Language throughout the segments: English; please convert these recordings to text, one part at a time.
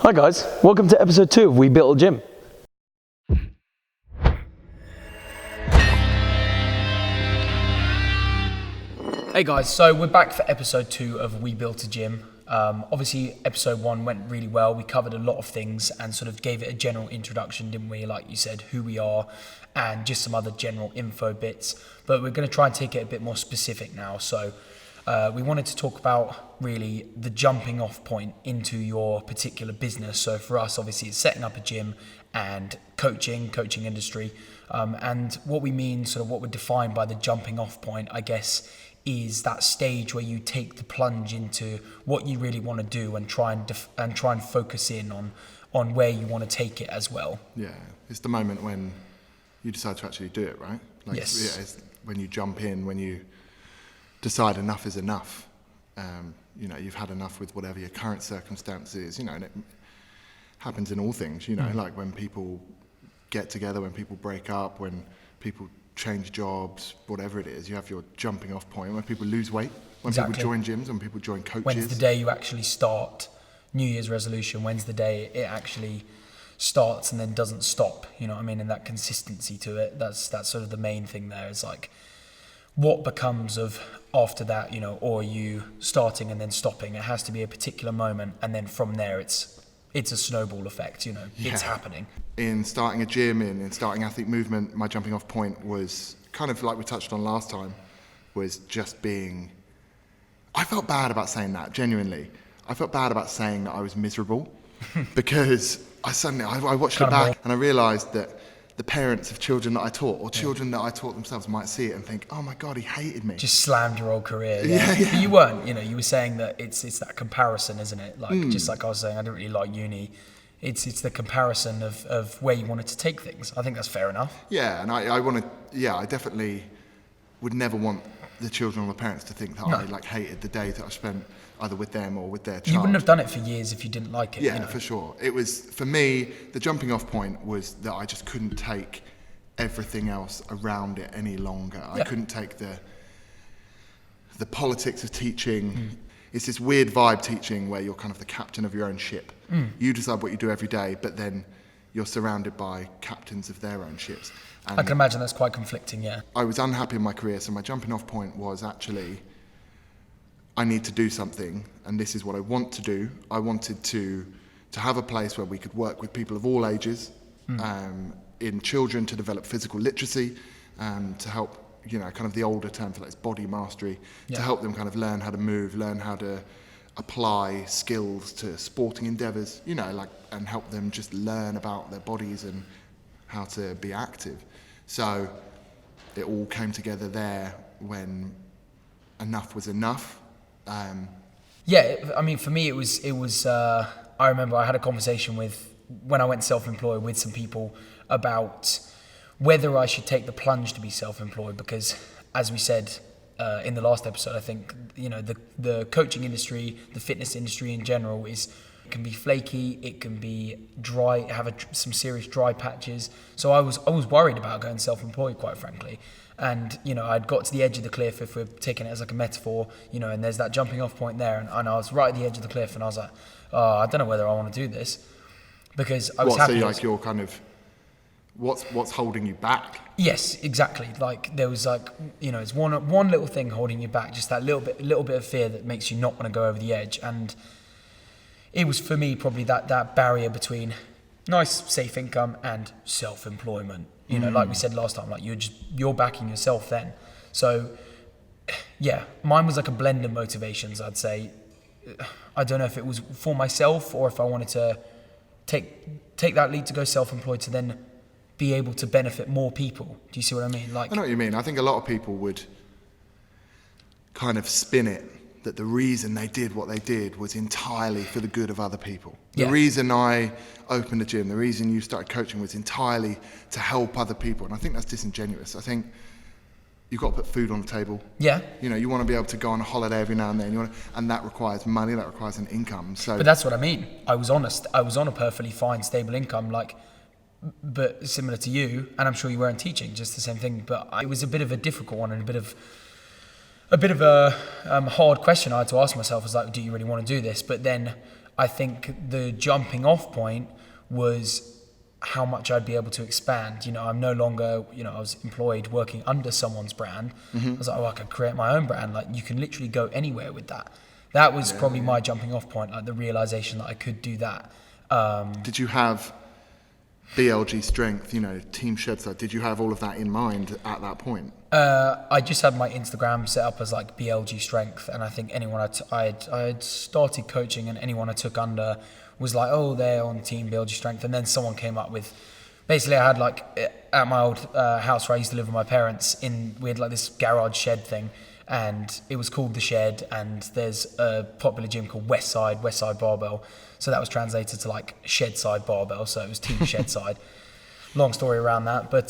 Hi guys, welcome to episode 2 of We Built a Gym. Hey guys, so we're back for episode 2 of We Built a Gym. Obviously episode 1 went really well. We covered a lot of things and sort of gave it a general introduction, didn't we? Like you said, who we are and just some other general info bits. But we're going to try and take it a bit more specific now. So we wanted to talk about really the jumping off point into your particular business. So for us, obviously, it's setting up a gym and coaching industry. And what we mean, sort of what we're defined by the jumping off point, I guess, is that stage where you take the plunge into what you really want to do and try and focus in on where you want to take it as well. Yeah, it's the moment when you decide to actually do it, right? Like, yes. Yeah, it's when you jump in, when you decide enough is enough. You've had enough with whatever your current circumstances, and it happens in all things, like when people get together, when people break up, when people change jobs, whatever it is, you have your jumping off point when people lose weight, when Exactly. people join gyms, when people join coaches. When's the day you actually start New Year's resolution? When's the day it actually starts and then doesn't stop? You know what I mean? And that consistency to it, that's sort of the main thing there. Is like, what becomes of after that, or are you starting and then stopping? It has to be a particular moment, and then from there it's a snowball effect, It's happening. In starting a gym, in starting Athlete Movement, my jumping off point was kind of like we touched on last time, was just being, I felt bad about saying that, genuinely. I felt bad about saying that I was miserable because I watched it back and I realised that the parents of children that I taught or children that I taught themselves might see it and think, oh my God, he hated me. Just slammed your whole career. Yeah. But you weren't, you were saying that it's that comparison, isn't it? Like, just like I was saying, I didn't really like uni. It's the comparison of where you wanted to take things. I think that's fair enough. Yeah, and I definitely would never want the children or the parents to think that I hated the day that I spent either with them or with their child. You wouldn't have done it for years if you didn't like it. Yeah, for sure. It was, for me, the jumping off point was that I just couldn't take everything else around it any longer. Yeah. I couldn't take the politics of teaching. It's this weird vibe teaching where you're kind of the captain of your own ship. You decide what you do every day, but then you're surrounded by captains of their own ships. And I can imagine that's quite conflicting, yeah. I was unhappy in my career, so my jumping off point was actually, I need to do something, and this is what I want to do. I wanted to have a place where we could work with people of all ages, in children to develop physical literacy, to help, kind of the older term for that is body mastery, to help them kind of learn how to move, learn how to apply skills to sporting endeavours, and help them just learn about their bodies and how to be active. So it all came together there when enough was enough. I mean, for me, it was. I remember I had a conversation when I went self-employed with some people about whether I should take the plunge to be self-employed, because, as we said in the last episode, I think the coaching industry, the fitness industry in general, can be flaky. It can be dry, have some serious dry patches. So I was worried about going self-employed, quite frankly. And, I'd got to the edge of the cliff, if we're taking it as like a metaphor, and there's that jumping off point there. And I was right at the edge of the cliff and I was like, oh, I don't know whether I want to do this. Because I was happy. So like you're kind of, what's holding you back? Yes, exactly. Like there was it's one little thing holding you back, just that little bit of fear that makes you not want to go over the edge. And it was for me probably that barrier between nice, safe income and self-employment. Like we said last time, like you're backing yourself then. So yeah, mine was like a blend of motivations, I'd say. I don't know if it was for myself or if I wanted to take that lead to go self-employed to then be able to benefit more people. Do you see what I mean? Like, I know what you mean. I think a lot of people would kind of spin it that the reason they did what they did was entirely for the good of other people. The reason I opened a gym, the reason you started coaching was entirely to help other people. And I think that's disingenuous. I think you've got to put food on the table. Yeah. You want to be able to go on a holiday every now and then. And that requires money, that requires an income. But that's what I mean. I was honest. I was on a perfectly fine, stable income, but similar to you, and I'm sure you weren't teaching, just the same thing. But it was a bit of a difficult one and a bit of a hard question I had to ask myself, was like, do you really want to do this? But then I think the jumping off point was how much I'd be able to expand. You know, I'm no longer, you know, I was employed working under someone's brand. I was like, oh, I could create my own brand. Like, you can literally go anywhere with that. That was probably my jumping off point, like the realization that I could do that. Did you have BLG strength, you know, team shed side? Did you have all of that in mind at that point? I just had my Instagram set up as like BLG strength, and I think anyone I had started coaching, and anyone I took under was like, oh, they're on team BLG strength. And then someone came up with, basically I had like, at my old house where I used to live with my parents, we had like this garage shed thing, and it was called The Shed, and there's a popular gym called Westside Barbell. So that was translated to like Shed Side Barbell, so it was team Shed Side. Long story around that, but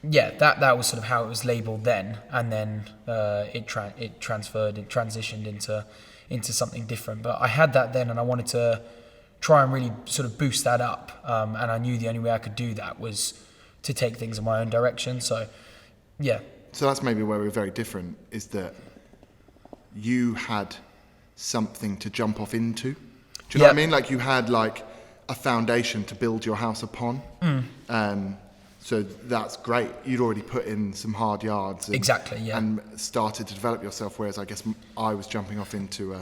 that was sort of how it was labeled then, and then it transitioned into something different. But I had that then, and I wanted to try and really sort of boost that up, and I knew the only way I could do that was to take things in my own direction. So So that's maybe where we're very different, is that you had something to jump off into. Do you know what I mean? Like, you had like a foundation to build your house upon. So that's great. You'd already put in some hard yards. And started to develop yourself, whereas I guess I was jumping off into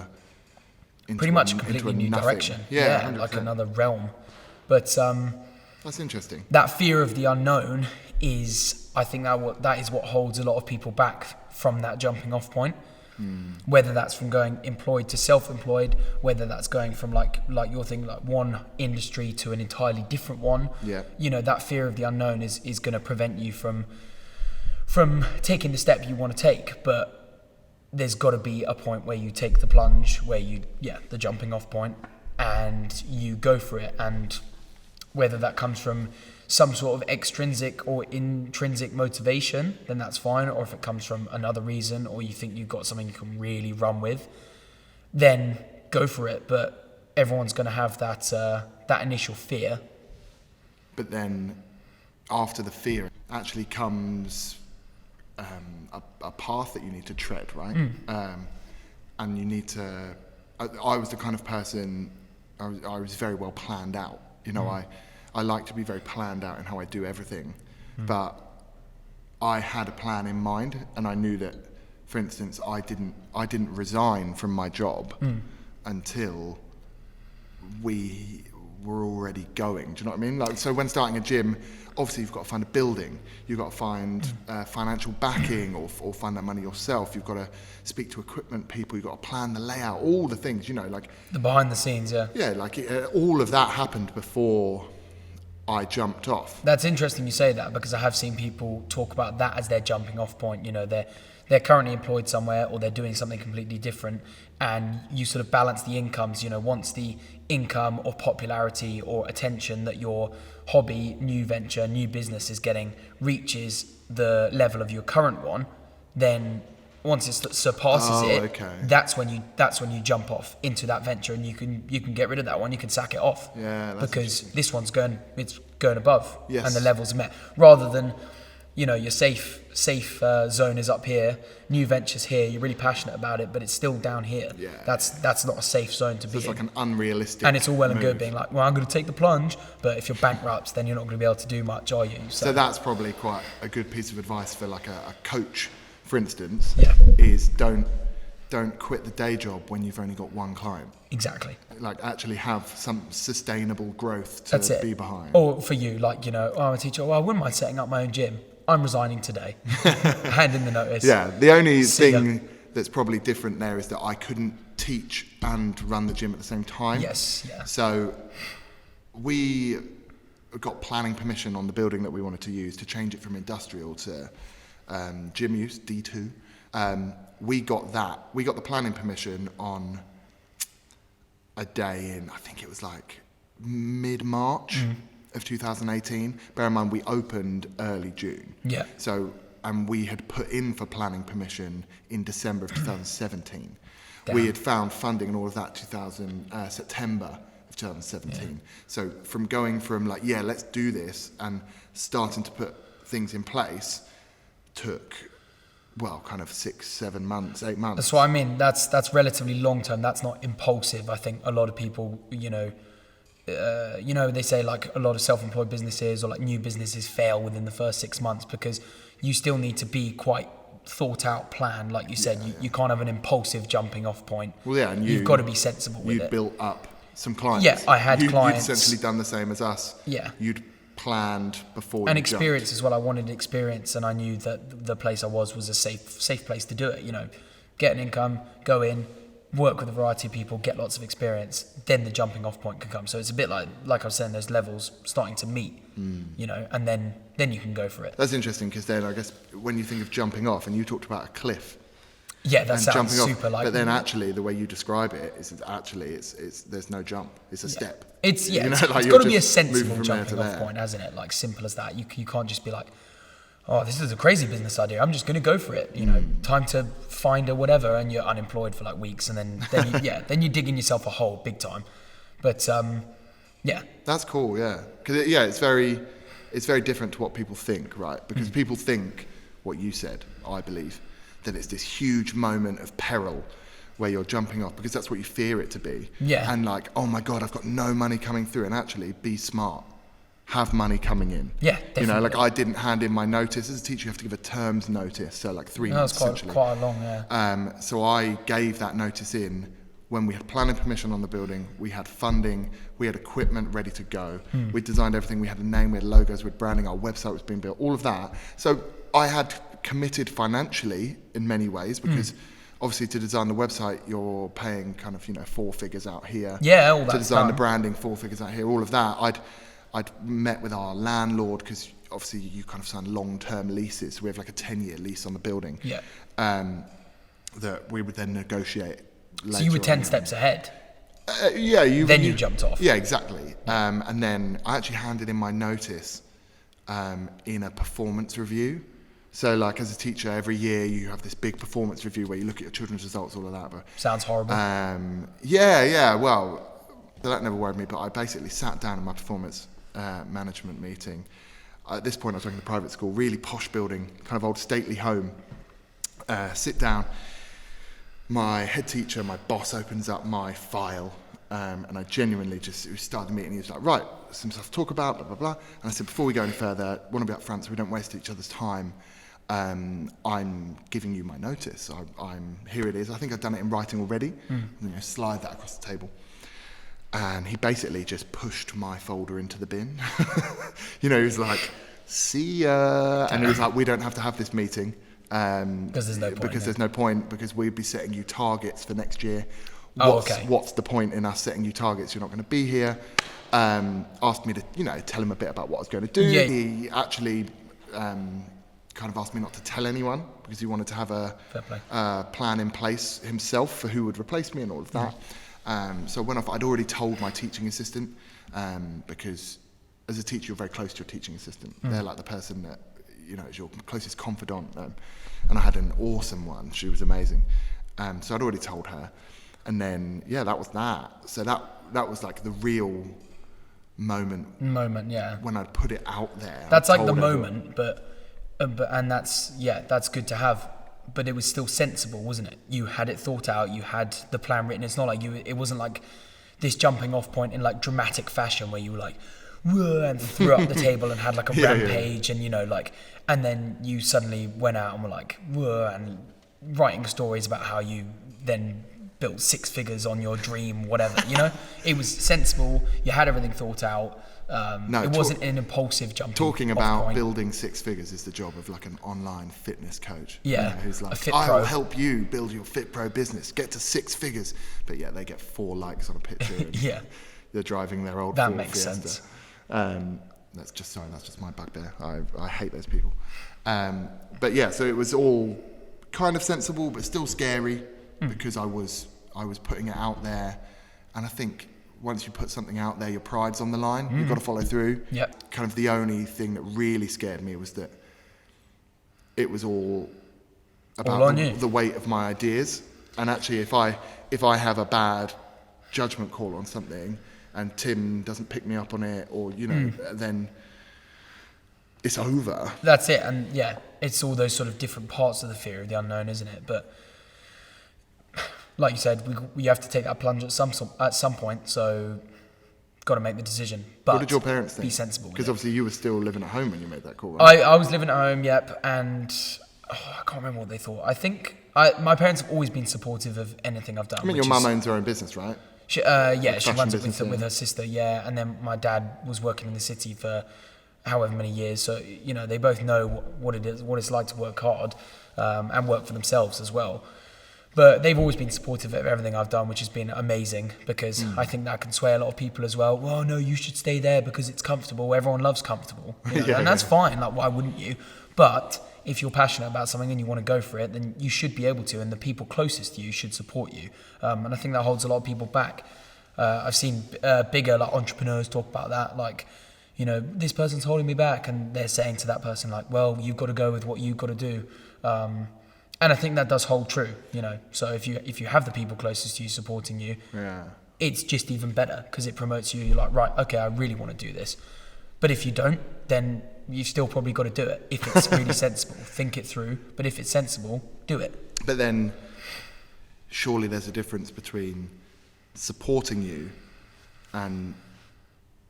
pretty much a completely new direction. Yeah, like another realm. But that's interesting. That fear of the unknown is, I think that is what holds a lot of people back from that jumping off point. Whether that's from going employed to self-employed, whether that's going from like your thing, like one industry to an entirely different one. You know, that fear of the unknown is going to prevent you from taking the step you want to take. But there's got to be a point where you take the plunge, where the jumping off point, and you go for it. And whether that comes from some sort of extrinsic or intrinsic motivation, then that's fine. Or if it comes from another reason, or you think you've got something you can really run with, then go for it. But everyone's going to have that initial fear. But then after the fear actually comes a path that you need to tread, right? And you need to... I was the kind of person, I was very well planned out. You know, I like to be very planned out in how I do everything, but I had a plan in mind, and I knew that, for instance, I didn't resign from my job until we were already going. Do you know what I mean? Like, so when starting a gym, obviously you've got to find a building, you've got to find financial backing, or find that money yourself. You've got to speak to equipment people. You've got to plan the layout, all the things. You know, like the behind the scenes. All of that happened before I jumped off. That's interesting you say that, because I have seen people talk about that as their jumping off point. You know, they're currently employed somewhere, or they're doing something completely different, and you sort of balance the incomes. You know, once the income or popularity or attention that your hobby, new venture, new business is getting reaches the level of your current one, then once it surpasses that's when you jump off into that venture, and you can get rid of that one, you can sack it off. Because this one's going above, and the levels are met, rather than, you know, your safe zone is up here, new ventures here, you're really passionate about it, but it's still down here. That's not a safe zone to be in. It's like an unrealistic and it's all well and move. good being like, well, I'm going to take the plunge, but if you're bankrupt, then you're not going to be able to do much, are you? So that's probably quite a good piece of advice for like a coach, for instance, is don't quit the day job when you've only got one client. Exactly. Like, actually have some sustainable growth to be behind. Or for you, like, you know, I'm a teacher, well, I wouldn't mind setting up my own gym. I'm resigning today. Hand in the notice. Yeah, the only thing that's probably different there is that I couldn't teach and run the gym at the same time. So we got planning permission on the building that we wanted to use to change it from industrial to gym use, D2. We got the planning permission on a day in, I think it was like mid-March of 2018. Bear in mind, we opened early June. So, and we had put in for planning permission in December of 2017. We had found funding and all of that September of 2017. So from going from like, let's do this, and starting to put things in place, took well, kind of 6, 7 months, 8 months. That's what I mean. That's relatively long term. That's not impulsive. I think a lot of people, they say like a lot of self-employed businesses or like new businesses fail within the first 6 months because you still need to be quite thought out plan. Like you said, you can't have an impulsive jumping off point. Well, yeah, and you've got to be sensible with it. You built up some clients. Yeah, I had clients. You'd essentially done the same as us. Yeah. You'd planned before and you experience jumped. as well. I wanted experience, and I knew that the place I was a safe place to do it. Get an income, go in, work with a variety of people, get lots of experience. Then the jumping off point can come. So it's a bit like I was saying, those levels starting to meet. And then you can go for it. That's interesting because then I guess when you think of jumping off, and you talked about a cliff. Yeah, that sounds jumping super off, but then actually the way you describe it is actually it's there's no jump. It's a step. It's like got to be a sensible jumping off point, hasn't it? Like simple as that. You can't just be like, oh, this is a crazy business idea. I'm just going to go for it. Time to find a whatever, and you're unemployed for like weeks, and then you're digging yourself a hole big time. But that's cool. Yeah, because it's very different to what people think, right? Because people think what you said. I believe that it's this huge moment of peril where you're jumping off because that's what you fear it to be. Yeah. And like, oh my God, I've got no money coming through. And actually, be smart. Have money coming in. Yeah, definitely. Like I didn't hand in my notice. As a teacher, you have to give a term's notice. So like 3 months essentially. Quite a long, yeah. So I gave that notice in when we had planning permission on the building, we had funding, we had equipment ready to go. We designed everything. We had a name, we had logos, we had branding, our website was being built, all of that. So I had committed financially in many ways because obviously to design the website you're paying kind of 4 figures out here. Yeah, all that. To design the branding, 4 figures out here, all of that. I'd met with our landlord because obviously you kind of sign long-term leases. So we have like a 10-year lease on the building. Yeah. That we would then negotiate. So you were 10 steps ahead. You jumped off. Yeah, exactly. And then I actually handed in my notice in a performance review. So like as a teacher, every year you have this big performance review where you look at your children's results, all of that. But, sounds horrible. Well, that never worried me, but I basically sat down in my performance management meeting. At this point I was working in a private school, really posh building, kind of old stately home. Sit down. My head teacher, my boss, opens up my file, and I genuinely we started the meeting. He was like, right, some stuff to talk about, blah, blah, blah. And I said, before we go any further, I want to be up front so we don't waste each other's time. I'm giving you my notice. Here it is. I think I've done it in writing already. Slide that across the table. And he basically just pushed my folder into the bin. He was like, see ya. And he was like, we don't have to have this meeting. Because there's no point. Because we'd be setting you targets for next year. Okay. What's the point in us setting you targets? You're not going to be here. Asked me to, tell him a bit about what I was going to do. Yeah. He actually kind of asked me not to tell anyone because he wanted to have a plan in place himself for who would replace me and all of that. So when I'd already told my teaching assistant, because as a teacher you're very close to your teaching assistant. They're like the person that is your closest confidant, and I had an awesome one. She was amazing. So I'd already told her, and then that was that. So that was like the real moment. Yeah. When I'd put it out there. That's like the moment, but that's good to have. But it was still sensible, wasn't it? You had it thought out. You had the plan written. It's not like it wasn't like this jumping off point in like dramatic fashion where you were like, whoa, and threw up the table and had like a rampage and and then you suddenly went out and were like, whoa, and writing stories about how you then built 6 figures on your dream, whatever. It was sensible. You had everything thought out. It wasn't an impulsive jumping. Talking about point. Building 6 figures is the job of like an online fitness coach. Yeah, who's like, a Fit I Pro. will help you build your Fit Pro business, get to 6 figures. But they get 4 likes on a picture. And they're driving their old Ford makes Fiesta. sense. That's just my bugbear. I hate those people. So it was all kind of sensible, but still scary because I was putting it out there, and I think once you put something out there, your pride's on the line. You've got to follow through. Yep. Kind of the only thing that really scared me was that it was all about the weight of my ideas. And actually, if I have a bad judgment call on something and Tim doesn't pick me up on it, or then it's over. That's it. And yeah, it's all those sort of different parts of the fear of the unknown, isn't it? But like you said, we have to take that plunge at some point. So got to make the decision. But What did your parents think? Be sensible. Because obviously you were still living at home when you made that call, right? I was living at home, yep, and I can't remember what they thought. I think my parents have always been supportive of anything I've done. I mean, your mum owns her own business, right? She fashion runs it business, with her sister, yeah. And then my dad was working in the city for however many years, so they both know what it is, what it's like to work hard and work for themselves as well. But they've always been supportive of everything I've done, which has been amazing, because I think that can sway a lot of people as well. Well, no, you should stay there because it's comfortable. Everyone loves comfortable, and that's fine. Like, why wouldn't you? But if you're passionate about something and you want to go for it, then you should be able to, and the people closest to you should support you. And I think that holds a lot of people back. I've seen bigger like entrepreneurs talk about that, like, this person's holding me back, and they're saying to that person like, well, you've got to go with what you've got to do. And I think that does hold true, So if you have the people closest to you supporting you, it's just even better, because it promotes you. You're like, right, okay, I really want to do this. But if you don't, then you've still probably got to do it. If it's really sensible, think it through. But if it's sensible, do it. But then, surely there's a difference between supporting you and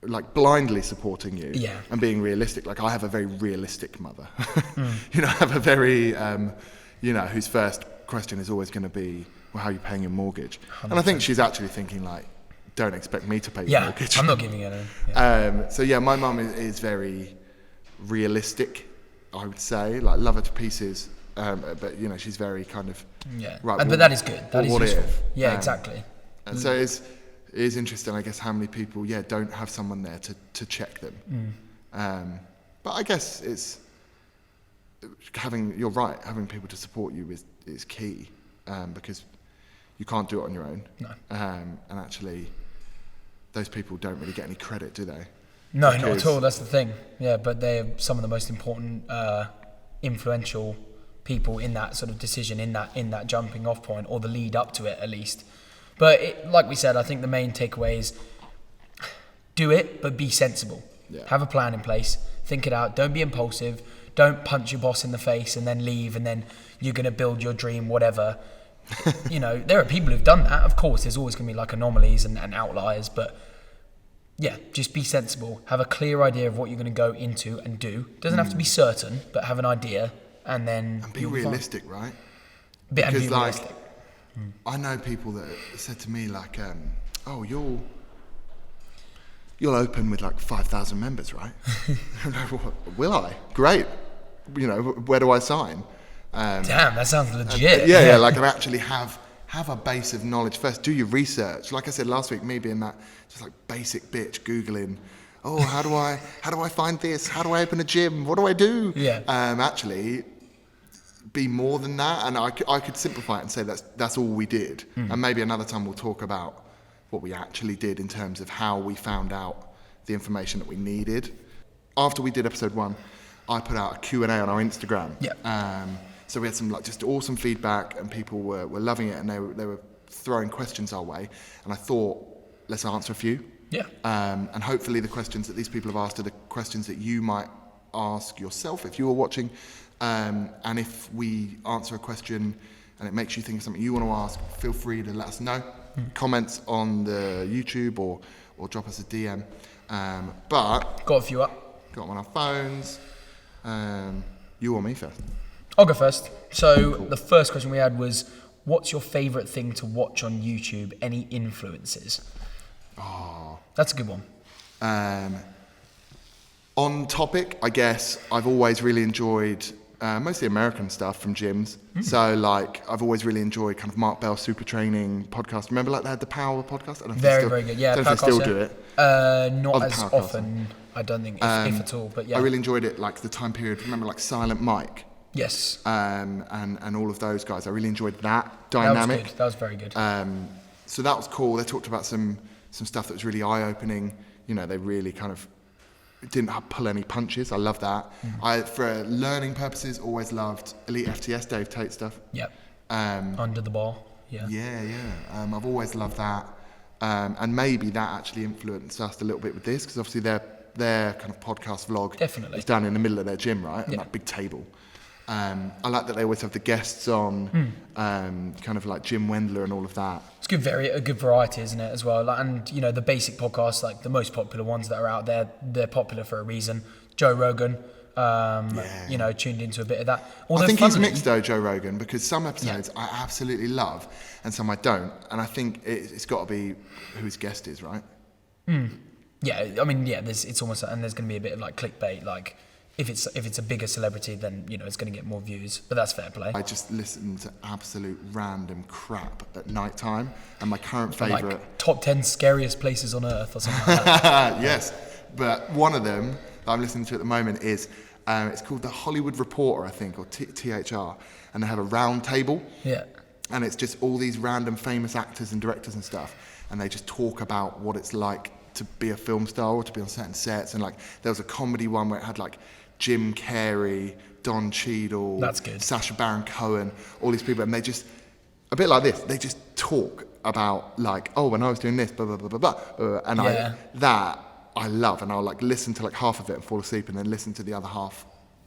like blindly supporting you and being realistic. Like, I have a very realistic mother. I have a very whose first question is always going to be, well, how are you paying your mortgage? 100%. And I think she's actually thinking like, don't expect me to pay your mortgage. I'm not giving it any. So my mum is very realistic, I would say. Like, love her to pieces, but she's very kind of right. But that is good. That is useful. Yeah, exactly. And so it is interesting, I guess, how many people don't have someone there to check them. But I guess it's you're right, having people to support you is key, because you can't do it on your own. No. And actually, those people don't really get any credit, do they? No, not at all. That's the thing. Yeah, but they're some of the most important, influential people in that sort of decision, in that jumping off point, or the lead up to it at least. But like we said, I think the main takeaway is do it, but be sensible. Yeah. Have a plan in place. Think it out. Don't be impulsive. Don't punch your boss in the face and then leave, and then you're going to build your dream, whatever. There are people who've done that. Of course, there's always going to be like anomalies and outliers, but yeah, just be sensible. Have a clear idea of what you're going to go into and do. Doesn't have to be certain, but have an idea, and then... And be realistic, right? Because be realistic. I know people that said to me like, oh, you'll open with like 5,000 members, right? Will I? Great. Where do I sign? Damn, that sounds legit. Yeah, like I actually have a base of knowledge first. Do your research. Like I said last week, me being that just like basic bitch Googling, oh, how do I find this? How do I open a gym? What do I do? Yeah. Actually, be more than that, and I could simplify it and say that's all we did. And maybe another time we'll talk about what we actually did in terms of how we found out the information that we needed. After we did episode 1, I put out a Q&A on our Instagram. Yeah. So we had some like just awesome feedback, and people were loving it, and they were throwing questions our way. And I thought, let's answer a few. Yeah. And hopefully the questions that these people have asked are the questions that you might ask yourself if you were watching. And if we answer a question and it makes you think of something you want to ask, feel free to let us know. Comments on the YouTube or drop us a DM. But got a few up. Got them on our phones. You or me first? I'll go first. So cool. The first question we had was, what's your favourite thing to watch on YouTube? Any influences? Oh, that's a good one. On topic, I guess I've always really enjoyed mostly American stuff from gyms. So like I've always really enjoyed kind of Mark Bell's Super Training podcast. Remember like they had the Power podcast? I don't know very good. Yeah, I don't know if they still do it. Not as often, I don't think, if at all. But yeah, I really enjoyed it. Like the time period. Remember like Silent Mike? Yes. And all of those guys. I really enjoyed that dynamic. That was very good. So that was cool. They talked about some stuff that was really eye-opening. They really kind of didn't pull any punches. I love that. For learning purposes, always loved Elite FTS, Dave Tate stuff. Yep. Under the bar. Yeah. Yeah. I've always loved that. And maybe that actually influenced us a little bit with this, because obviously their kind of podcast vlog Definitely. is down in the middle of their gym, right? And that big table. I like that they always have the guests on, kind of like Jim Wendler and all of that. It's a good variety, isn't it, as well? Like, and you know, the basic podcasts, like the most popular ones that are out there, they're popular for a reason. Joe Rogan, you know, tuned into a bit of that. Although I think he's mixed though, Joe Rogan, because some episodes I absolutely love and some I don't. And I think it's got to be who his guest is, right? Yeah, I mean, yeah, it's almost, and there's going to be a bit of like clickbait, like if it's a bigger celebrity, then you know it's going to get more views, but that's fair play. I just listen to absolute random crap at night time, and my current favourite, like top 10 scariest places on earth or something like that. Yes, but one of them that I'm listening to at the moment is it's called The Hollywood Reporter, I think, or THR, and they have a round table. Yeah. And it's just all these random famous actors and directors and stuff, and they just talk about what it's like to be a film star or to be on certain sets. And like there was a comedy one where it had like Jim Carrey, Don Cheadle, that's good, Sacha Baron Cohen, all these people, and they just, a bit like this, they just talk about like, oh, when I was doing this, blah, blah, blah, blah, blah, and I love, and I'll like listen to like half of it and fall asleep, and then listen to the other half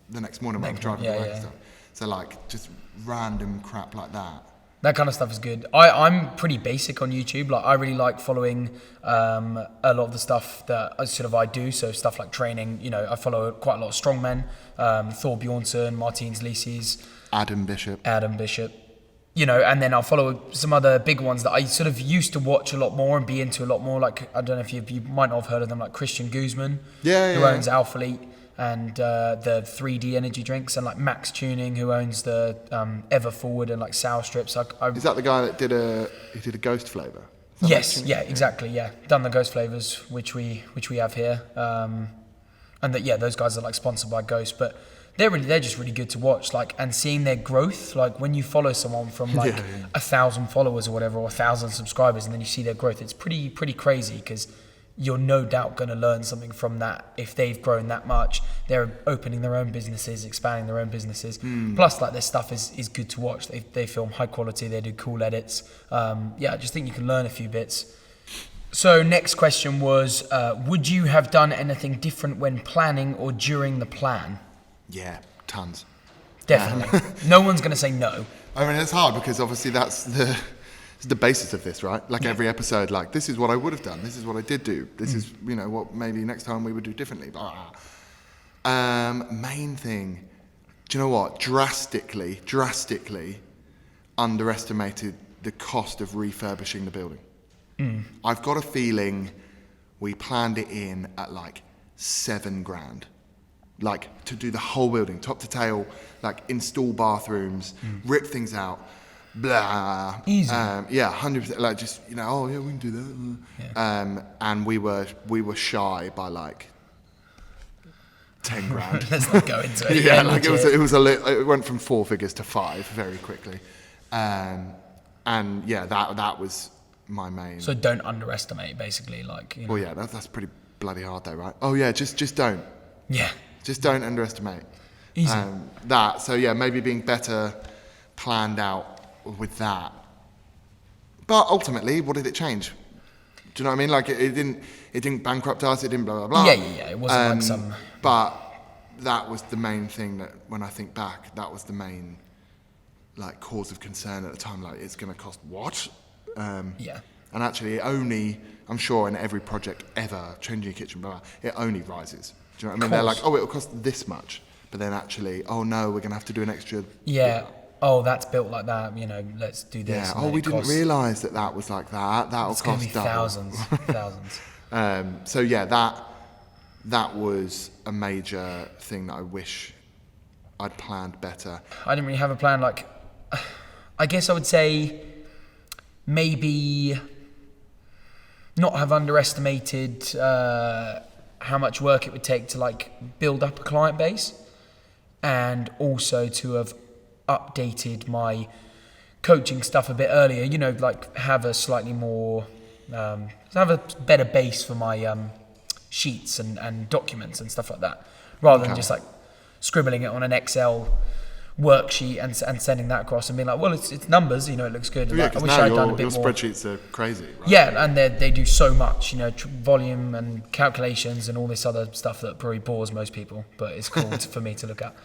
the next morning when I'm driving away and stuff. So like just random crap like that. That kind of stuff is good. I'm pretty basic on YouTube. Like I really like following a lot of the stuff that I do. So stuff like training. You know, I follow quite a lot of strongmen. Thor Bjornsson, Martins Lisis, Adam Bishop. You know, and then I'll follow some other big ones that I sort of used to watch a lot more and be into a lot more. Like I don't know if you might not have heard of them, like Christian Guzman, who owns Alpha Elite and the 3D energy drinks, and like Max Tuning, who owns the Ever Forward and like Sour Strips. Is that the guy that did a ghost flavour? Yes, yeah, exactly, yeah. Done the ghost flavours, which we have here, and that those guys are like sponsored by Ghost, but they're just really good to watch, like, and seeing their growth, like when you follow someone from like 1,000 followers or whatever, or 1,000 subscribers, and then you see their growth, it's pretty crazy, because you're no doubt going to learn something from that. If they've grown that much, they're opening their own businesses, expanding their own businesses. Plus, like, their stuff is good to watch. They film high quality, they do cool edits. I just think you can learn a few bits. So next question was, would you have done anything different when planning or during the plan? Yeah, tons. Definitely. No one's going to say no. I mean, it's hard because obviously that's the basis of this, right? Like every episode, like this is what I would have done, this is what I did do, this is, you know, what maybe next time we would do differently. Main thing, do you know what? Drastically underestimated the cost of refurbishing the building. I've got a feeling we planned it in at like $7,000, like to do the whole building, top to tail, like install bathrooms, rip things out. Blah. Easy. 100%. Like just, you know, oh yeah, we can do that. And we were shy by like $10,000. Let's not go into it. It went from 4 figures to 5 very quickly. That was my main. So don't underestimate, basically, like. You know. Well, yeah, that's pretty bloody hard though, right? Oh yeah, just don't. Yeah. Just don't underestimate. Easy. Maybe being better planned out with that, but ultimately, what did it change? Do you know what I mean? Like it didn't bankrupt us. It didn't blah blah blah. Yeah. It wasn't like some. But that was the main thing that, when I think back, that was the main like cause of concern at the time. Like, it's going to cost what? And actually, I'm sure in every project ever, changing a kitchen, blah, blah, it only rises. Do you know what I mean? They're like, oh, it'll cost this much, but then actually, oh no, we're going to have to do an extra. Yeah. Oh, that's built like that, you know, let's do this. Yeah, we didn't realise that was like that. That'll cost be thousands. That was a major thing that I wish I'd planned better. I didn't really have a plan. Like, I guess I would say maybe not have underestimated how much work it would take to like build up a client base, and also to have updated my coaching stuff a bit earlier, you know, like have a slightly more have a better base for my sheets and documents and stuff like that, rather than just like scribbling it on an Excel worksheet and sending that across and being like, well, it's numbers, it looks good. Yeah, Like, I because wish now I'd done a your bit more. spreadsheets are crazy, right? Yeah, and they do so much, volume and calculations and all this other stuff that probably bores most people, but it's cool for me to look at,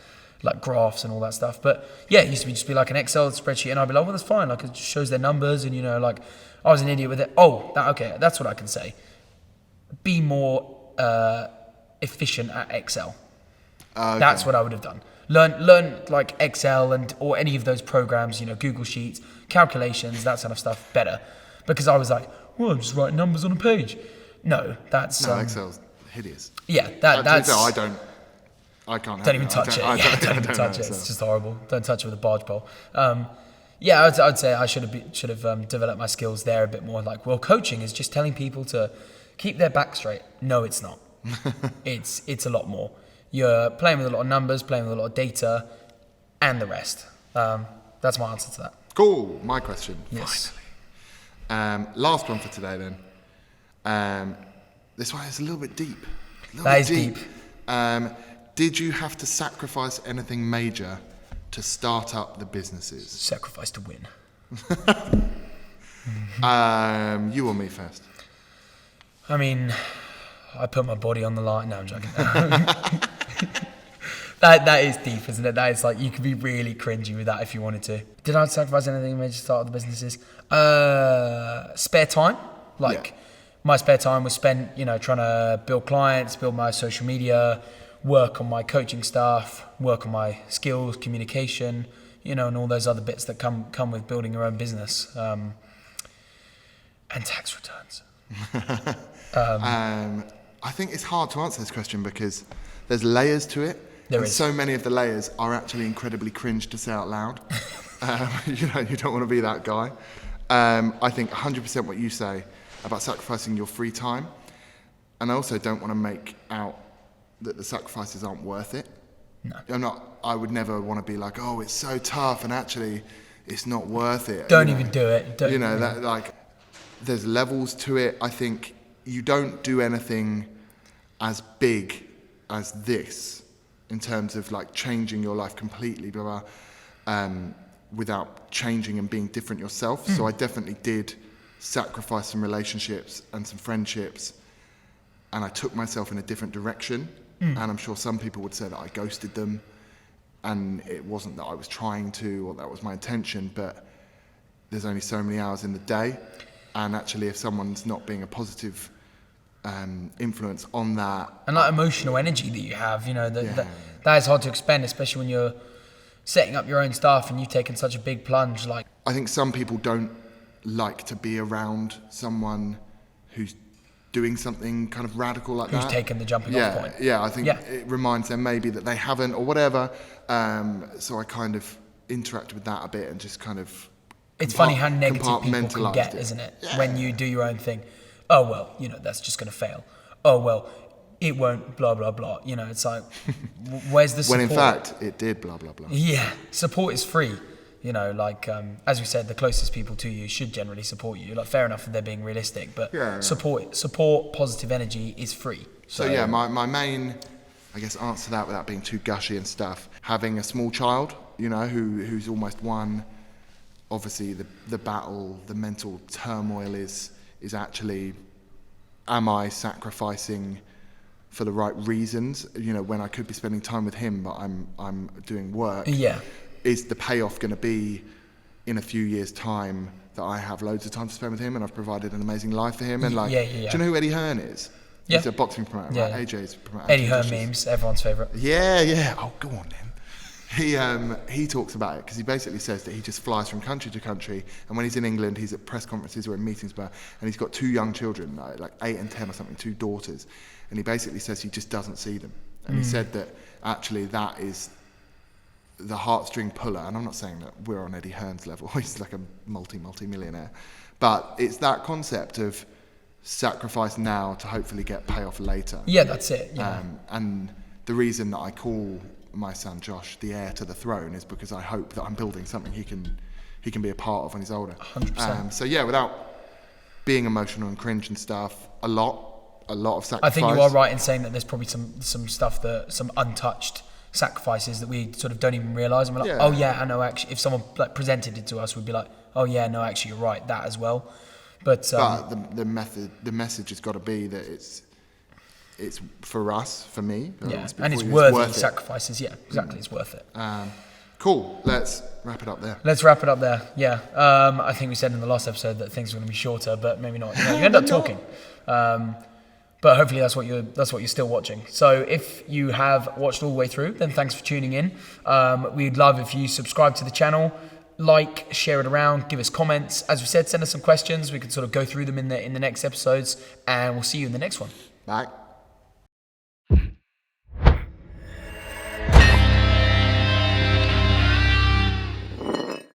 like graphs and all that stuff. But yeah, it used to just be like an Excel spreadsheet, and I'd be like, well, that's fine. Like, it just shows their numbers, and like, I was an idiot with it. Oh, okay, that's what I can say. Be more efficient at Excel. Okay. That's what I would have done. Learn like Excel or any of those programs, Google Sheets, calculations, that sort of stuff better. Because I was like, well, I'm just writing numbers on a page. No, that's Excel's hideous. Yeah, that's. I can't. Don't even touch it. Don't even touch it. It's just horrible. Don't touch it with a barge pole. Yeah, I'd say I should have developed my skills there a bit more. Like, well, coaching is just telling people to keep their back straight. No, it's not. It's a lot more. You're playing with a lot of numbers, playing with a lot of data, and the rest. That's my answer to that. Cool. My question. Yes. Finally. Last one for today then. This one is a little bit deep. That is deep. Did you have to sacrifice anything major to start up the businesses? Sacrifice to win. You or me first? I mean, I put my body on the line. No, I'm joking. That is deep, isn't it? That is like, you could be really cringy with that if you wanted to. Did I sacrifice anything major to start the businesses? Spare time. My spare time was spent, trying to build clients, build my social media, work on my coaching stuff, work on my skills, communication, and all those other bits that come with building your own business. And tax returns. I think it's hard to answer this question because there's layers to it. There is. So many of the layers are actually incredibly cringe to say out loud. You don't want to be that guy. I think 100% what you say about sacrificing your free time. And I also don't want to make out that the sacrifices aren't worth it. No. I would never want to be like, oh, it's so tough and actually it's not worth it. Don't even do it. There's levels to it. I think you don't do anything as big as this in terms of like changing your life completely, blah, blah, without changing and being different yourself. So I definitely did sacrifice some relationships and some friendships, and I took myself in a different direction. And I'm sure some people would say that I ghosted them, and it wasn't that I was trying to or that was my intention, but there's only so many hours in the day. And actually, if someone's not being a positive influence on that, and like emotional energy that you have, that is hard to expend, especially when you're setting up your own stuff and you've taken such a big plunge. Like, I think some people don't like to be around someone who's doing something kind of radical like that. Who's taken the jumping off point. Yeah, I think it reminds them maybe that they haven't or whatever. So I kind of interact with that a bit and just kind of. It's funny how negative people can get, isn't it? Yeah. When you do your own thing. Oh, well, that's just going to fail. Oh, well, it won't, blah, blah, blah. It's like, where's the support? When in fact, it did, blah, blah, blah. Yeah, support is free. As we said, the closest people to you should generally support you. Like, fair enough if they're being realistic, but support, positive energy is free. So yeah, my main, I guess, answer to that without being too gushy and stuff, having a small child, who's almost one. Obviously, the battle, the mental turmoil is actually, am I sacrificing for the right reasons? When I could be spending time with him, but I'm doing work. Yeah. Is the payoff going to be in a few years' time that I have loads of time to spend with him and I've provided an amazing life for him? And do you know who Eddie Hearn is? Yeah. He's a boxing promoter, right? AJ's promoter. Eddie Hearn memes, everyone's favourite. Yeah. Oh, go on then. He talks about it because he basically says that he just flies from country to country, and when he's in England, he's at press conferences or in meetings, and he's got 2 young children, like 8 and 10 or something, 2 daughters, and he basically says he just doesn't see them. And he said that actually that is the heartstring puller, and I'm not saying that we're on Eddie Hearn's level, he's like a multi-millionaire, but it's that concept of sacrifice now to hopefully get payoff later. Yeah, that's it. Yeah. And the reason that I call my son Josh the heir to the throne is because I hope that I'm building something he can be a part of when he's older. 100%. So yeah, without being emotional and cringe and stuff, a lot of sacrifice. I think you are right in saying that there's probably some stuff some untouched sacrifices that we sort of don't even realise, and we're like, Yeah. oh yeah, I know. Actually, if someone like presented it to us, we'd be like, oh yeah, no, actually, you're right, that as well. But the message has got to be that it's for us, for me. and it's worthy of sacrifices. Yeah, exactly, it's worth it. Cool. Let's wrap it up there. Let's wrap it up there. Yeah, I think we said in the last episode that things were going to be shorter, but maybe not. You end up talking. But hopefully that's what you're still watching. So if you have watched all the way through, then thanks for tuning in. We'd love if you subscribe to the channel, like, share it around, give us comments. As we said, send us some questions. We can sort of go through them in the next episodes, and we'll see you in the next one. Bye.